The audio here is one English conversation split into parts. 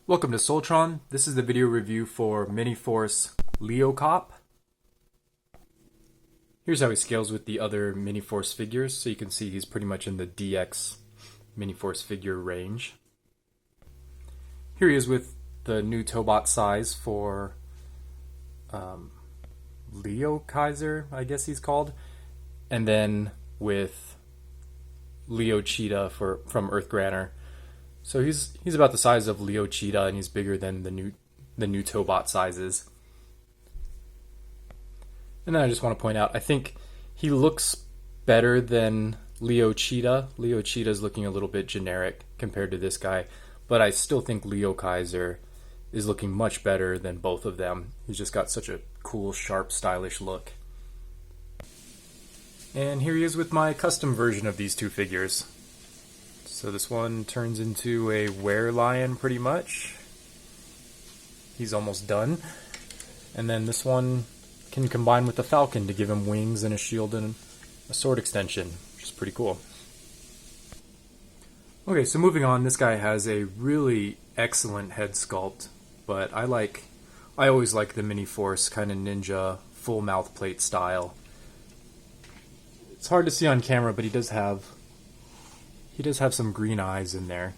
Welcome to Soltron. This is the video review for Mini Force Leocop. Here's how he scales with the other Mini Force figures, so you can see he's pretty much in the DX Mini Force figure range. Here he is with the new Tobot size for Leo Kaiser, I guess he's called, and then with Leo Cheetah from Earth Granner. So he's about the size of Leo Cheetah, and he's bigger than the new Tobot sizes. And then I just want to point out, I think he looks better than Leo Cheetah. Leo Cheetah is looking a little bit generic compared to this guy, but I still think Leo Kaiser is looking much better than both of them. He's just got such a cool, sharp, stylish look. And here he is with my custom version of these two figures. So this one turns into a were-lion pretty much. He's almost done. And then this one can combine with the falcon to give him wings and a shield and a sword extension, which is pretty cool. Okay, so moving on, this guy has a really excellent head sculpt, but I always like the Mini Force kind of ninja full mouth plate style. It's hard to see on camera, but he does have some green eyes in there.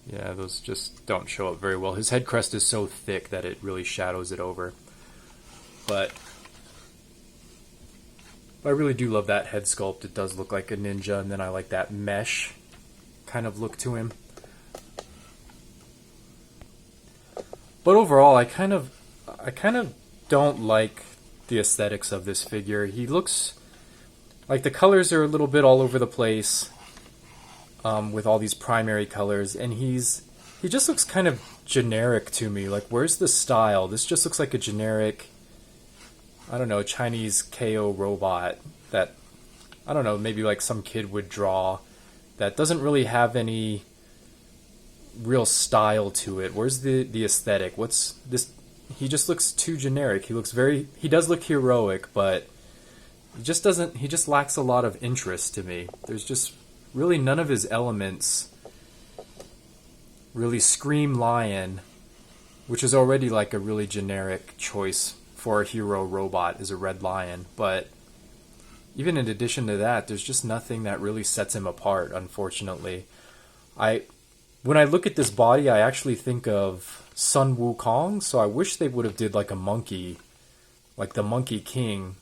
Yeah, those just don't show up very well. His head crest is so thick that it really shadows it over. But I really do love that head sculpt. It does look like a ninja, and then I like that mesh kind of look to him. But overall, I kind of don't like the aesthetics of this figure. He looks like the colors are a little bit all over the place with all these primary colors, and he just looks kind of generic to me. Like, where's the style? This just looks like a generic, I don't know, Chinese KO robot that, I don't know, maybe like some kid would draw that doesn't really have any real style to it. Where's the aesthetic? What's this? He just looks too generic. He does look heroic, but he just lacks a lot of interest to me. There's just really none of his elements really scream lion, which is already like a really generic choice for a hero robot, is a red lion. But even in addition to that, there's just nothing that really sets him apart, unfortunately. When I look at this body, I actually think of Sun Wukong, so I wish they would have did like a monkey, like the Monkey King,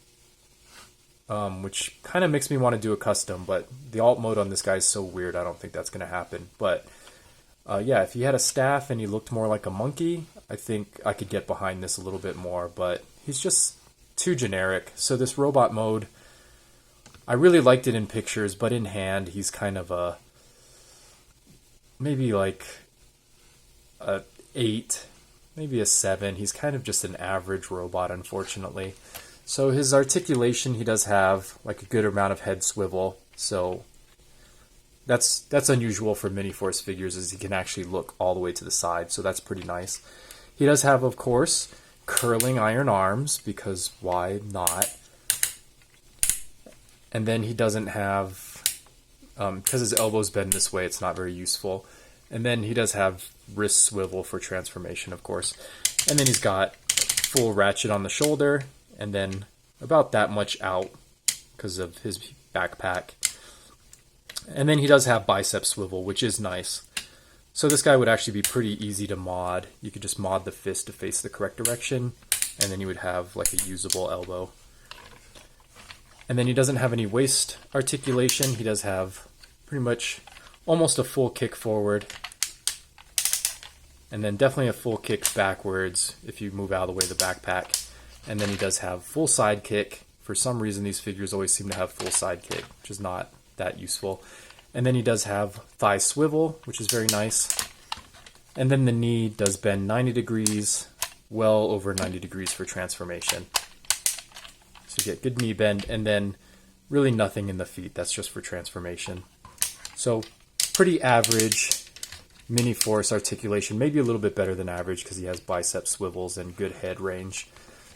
which kind of makes me want to do a custom, but the alt mode on this guy is so weird, I don't think that's going to happen. But yeah, if he had a staff and he looked more like a monkey, I think I could get behind this a little bit more, but he's just too generic. So this robot mode, I really liked it in pictures, but in hand, he's kind of maybe like a 8, maybe a 7. He's kind of just an average robot, unfortunately. So his articulation, he does have like a good amount of head swivel, so that's unusual for Mini Force figures, as he can actually look all the way to the side, so that's pretty nice. He does have, of course, curling iron arms, because why not? And then he doesn't have, because his elbows bend this way, it's not very useful. And then he does have wrist swivel for transformation, of course. And then he's got full ratchet on the shoulder, and then about that much out because of his backpack. And then he does have bicep swivel, which is nice. So this guy would actually be pretty easy to mod. You could just mod the fist to face the correct direction, and then you would have like a usable elbow. And then he doesn't have any waist articulation. He does have pretty much almost a full kick forward, and then definitely a full kick backwards if you move out of the way of the backpack. And then he does have full side kick. For some reason, these figures always seem to have full side kick, which is not that useful. And then he does have thigh swivel, which is very nice. And then the knee does bend 90 degrees, well over 90 degrees for transformation. So you get good knee bend, and then really nothing in the feet. That's just for transformation. So pretty average Mini Force articulation, maybe a little bit better than average because he has bicep swivels and good head range.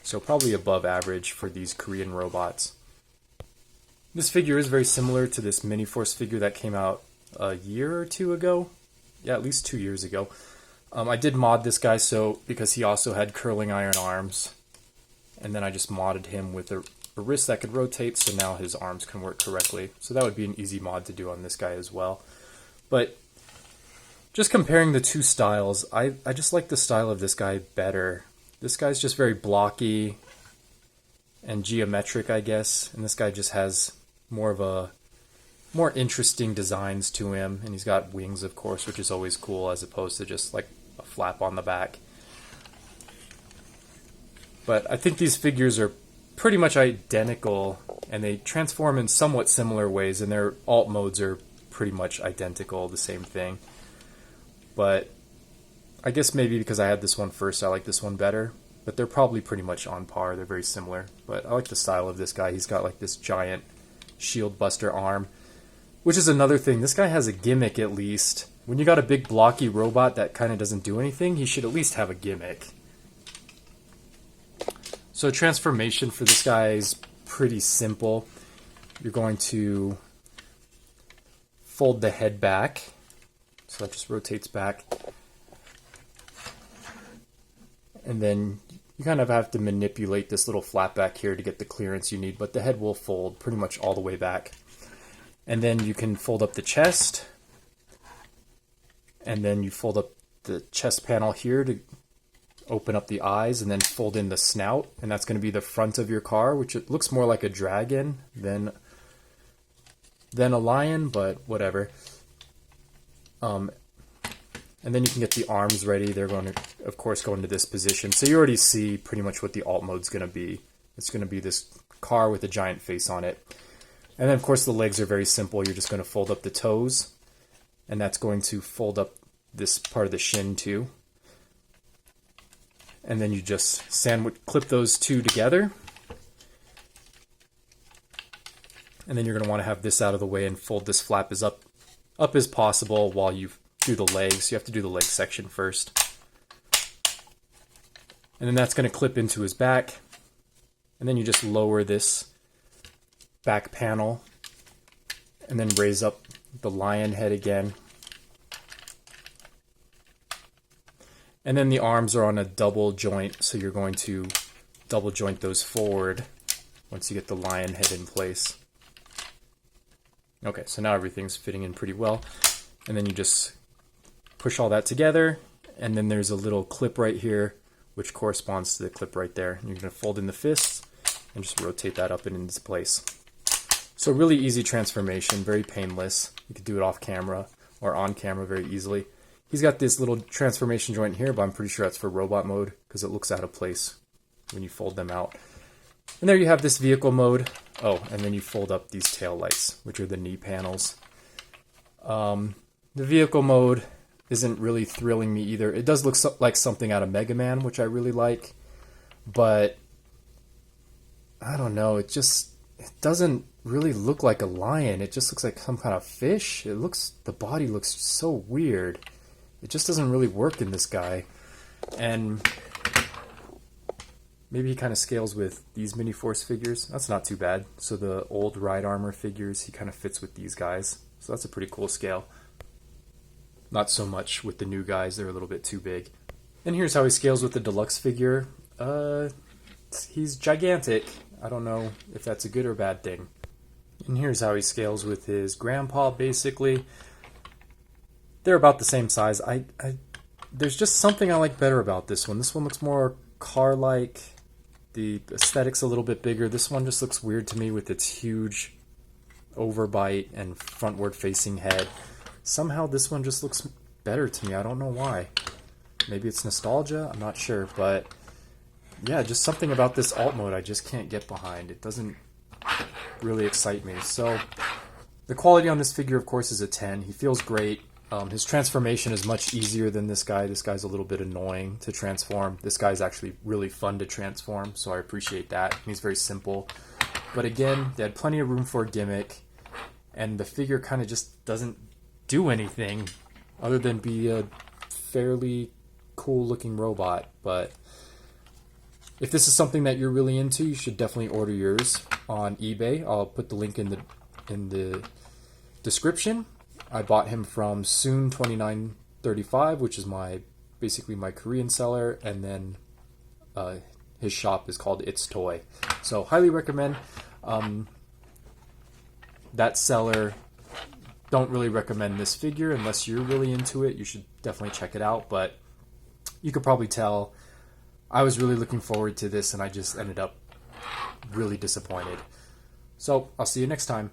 So probably above average for these Korean robots. This figure is very similar to this Mini Force figure that came out a year or two ago. at least 2 years ago. I did mod this guy because he also had curling iron arms, and then I just modded him with a wrist that could rotate, so now his arms can work correctly. So that would be an easy mod to do on this guy as well. But just comparing the two styles, I just like the style of this guy better. This guy's just very blocky and geometric, I guess, and this guy just has more interesting designs to him, and he's got wings, of course, which is always cool, as opposed to just like a flap on the back. But I think these figures are pretty much identical, and they transform in somewhat similar ways, and their alt modes are pretty much identical, the same thing. But I guess maybe because I had this one first, I like this one better. But they're probably pretty much on par. They're very similar. But I like the style of this guy. He's got like this giant shield buster arm, which is another thing. This guy has a gimmick, at least. When you got a big blocky robot that kind of doesn't do anything, he should at least have a gimmick. So transformation for this guy is pretty simple. You're going to fold the head back. So that just rotates back. And then you kind of have to manipulate this little flap back here to get the clearance you need, but the head will fold pretty much all the way back. And then you can fold up the chest, and then you fold up the chest panel here to open up the eyes, and then fold in the snout, and that's going to be the front of your car, which it looks more like a dragon than a lion, but whatever. And then you can get the arms ready. They're going to, of course, go into this position. So you already see pretty much what the alt mode's going to be. It's going to be this car with a giant face on it. And then, of course, the legs are very simple. You're just going to fold up the toes, and that's going to fold up this part of the shin too. And then you just clip those two together. And then you're going to want to have this out of the way and fold this flap as up as possible while you do the legs. You have to do the leg section first. And then that's going to clip into his back. And then you just lower this back panel and then raise up the lion head again. And then the arms are on a double joint, so you're going to double joint those forward once you get the lion head in place. Okay, so now everything's fitting in pretty well. And then you just push all that together, and then there's a little clip right here, which corresponds to the clip right there. And you're going to fold in the fists and just rotate that up and into place. So really easy transformation, very painless. You could do it off camera or on camera very easily. He's got this little transformation joint here, but I'm pretty sure that's for robot mode because it looks out of place when you fold them out. And there you have this vehicle mode. Oh, and then you fold up these tail lights, which are the knee panels. The vehicle mode isn't really thrilling me either. It does look like something out of Mega Man, which I really like, but I don't know. It doesn't really look like a lion. It just looks like some kind of fish. The body looks so weird. It just doesn't really work in this guy. And maybe he kind of scales with these mini Force figures. That's not too bad. So the old Ride Armor figures, he kind of fits with these guys. So that's a pretty cool scale. Not so much with the new guys. They're a little bit too big. And here's how he scales with the deluxe figure. He's gigantic. I don't know if that's a good or bad thing. And here's how he scales with his grandpa, basically. They're about the same size. There's just something I like better about this one. This one looks more car-like. The aesthetic's a little bit bigger. This one just looks weird to me with its huge overbite and frontward-facing head. Somehow this one just looks better to me. I don't know why. Maybe it's nostalgia. I'm not sure. But yeah, just something about this alt mode I just can't get behind. It doesn't really excite me. So the quality on this figure, of course, is a 10. He feels great. His transformation is much easier than this guy. This guy's a little bit annoying to transform. This guy's actually really fun to transform, so I appreciate that. He's very simple. But again, they had plenty of room for a gimmick, and the figure kind of just doesn't do anything other than be a fairly cool-looking robot. But if this is something that you're really into, you should definitely order yours on eBay. I'll put the link in the description. I bought him from Soon29 35, which is basically my Korean seller, and then his shop is called It's Toy. So highly recommend. That seller, don't really recommend this figure unless you're really into it. You should definitely check it out, but you could probably tell I was really looking forward to this and I just ended up really disappointed. So I'll see you next time.